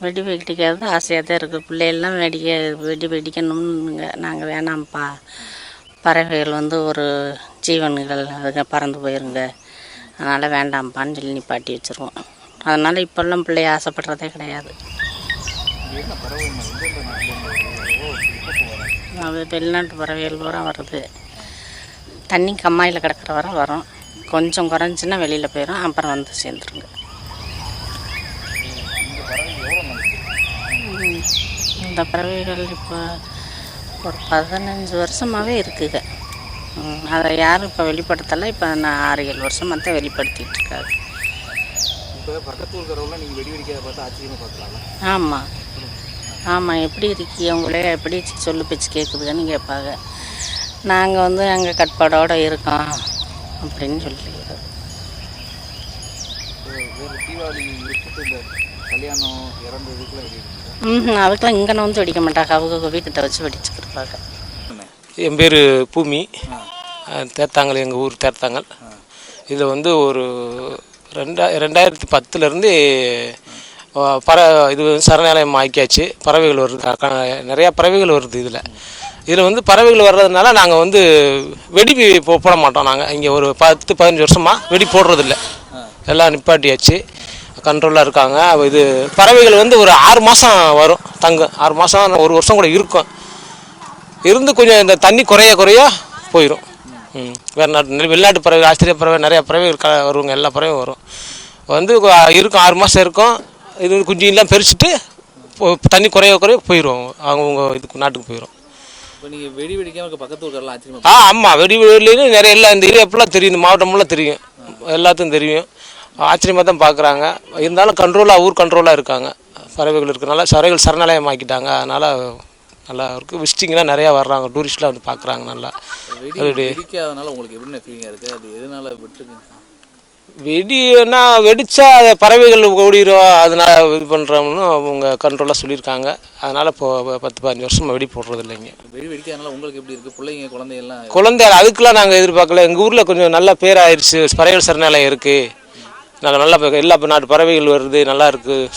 வெடி வெடிக்கிறது ஆசையாக தான் இருக்குது. பிள்ளைகள்லாம் வெடி வெடிக்கணும்னுங்க. நாங்கள் வேணாம்ப்பா, பறவைகள் வந்து ஒரு ஜீவன்கள், அதுங்க பறந்து போயிருங்க, அதனால் வேண்டாம்ப்பான்னு சொல்லி நிப்பாட்டி வச்சுருவோம். அதனால் இப்போல்லாம் பிள்ளைய ஆசைப்படுறதே கிடையாது. வெளிநாட்டு பறவைகள் பூரா வருது. தண்ணி கம்மாயில் கிடக்கிற வரை வரும். கொஞ்சம் குறைஞ்சின்னா வெளியில் போயிடும், அப்புறம் வந்து சேர்ந்துருங்க. இந்த பறவைகள் இப்போ ஒரு 15 வருஷமாகவே இருக்குங்க. அதை யாரும் இப்போ வெளிப்படுத்தலை. இப்போ நான் 6-7 வருஷமாக தான் வெளிப்படுத்திகிட்டு இருக்காங்க. ஆமாம் ஆமாம், எப்படி இருக்கீங்க, உங்களே எப்படி சொல்லு பேச்சு கேட்குதுன்னு கேட்பாங்க. நாங்கள் வந்து எங்கள் கட்பாடோடு இருக்கோம் அப்படின்னு சொல்லி. அதுக்கெலாம் இங்கே வந்து வெடிக்க மாட்டாங்க, அவங்க வீட்டை வச்சு வெடிச்சுக்கிருப்பாங்க. என் பேர் பூமி, தேர்த்தாங்கல், எங்கள் ஊர் தேர்த்தாங்கல். இதில் வந்து ஒரு 2010 இது சரணாலயம் ஆக்கியாச்சு. பறவைகள் வருது, நிறையா பறவைகள் வருது. இதில் வந்து பறவைகள் வர்றதுனால நாங்கள் வந்து வெடி போட மாட்டோம். நாங்கள் இங்கே ஒரு 10-15 வருஷமாக வெடி போடுறதில்ல, எல்லாம் நிப்பாட்டியாச்சு, கண்ட்ரோலாக இருக்காங்க. இது பறவைகள் வந்து ஒரு 6 மாதம் வரும், தங்கும். 6 மாதம் 1 வருஷம் கூட இருக்கும். இருந்து கொஞ்சம் இந்த தண்ணி குறைய போயிடும். வேறு வெளிநாட்டு பறவை, ஆஸ்திரேலியா பறவை, நிறையா பறவைகள் வருவாங்க. எல்லா பறவையும் வரும், வந்து இருக்கும். 6 மாதம் இருக்கும். இது குஞ்சிலாம் பறிச்சுட்டு தண்ணி குறைய போயிடும், அவங்க இதுக்கு நாட்டுக்கு போயிடும். இப்போ நீங்கள் வெடி வெடிக்காம பக்கத்து ஊருக்கெல்லாம் ஆச்சரியமா? ஆமாம், வெடிலேயும் நிறைய எல்லாம் இந்த ஏரியா எப்படிலாம் தெரியும், இந்த மாவட்டமெல்லாம் தெரியும், எல்லாத்துக்கும் தெரியும். ஆச்சரியமாக தான் பார்க்குறாங்க. இருந்தாலும் ஊர் கண்ட்ரோலாக இருக்காங்க. பறவைகள் இருக்கிறனால பறவைகள் சரணாலயம் ஆக்கிட்டாங்க. அதனால் நல்லா இருக்குது. விசிட்டிங்லாம் நிறையா வர்றாங்க, டூரிஸ்ட்லாம் வந்து பார்க்குறாங்க. நல்லா வெடிக்காதனால உங்களுக்கு எப்படி ஃபீலிங்காக இருக்குது? அது எதனால் விட்டுருங்க? வெடினா வெடித்தா பறவைகள் ஓடிடும், அதனால் இது பண்ணுறோம்னு அவங்க கண்ட்ரோலாக சொல்லியிருக்காங்க. அதனால் இப்போ 10-15 வருஷமாக வெடி போடுறது இல்லைங்க. வெடி வெடிக்காதனால உங்களுக்கு எப்படி இருக்குது? பிள்ளைங்க குழந்தை அதுக்கெலாம் நாங்கள் எதிர்பார்க்கல. எங்கள் ஊரில் கொஞ்சம் நல்ல பேர் ஆயிடுச்சு, பறவைகள் சரணாலயம் இருக்குது, நல்லா எல்லா நாட்டு பறவைகள் வருது, நல்லா இருக்குது.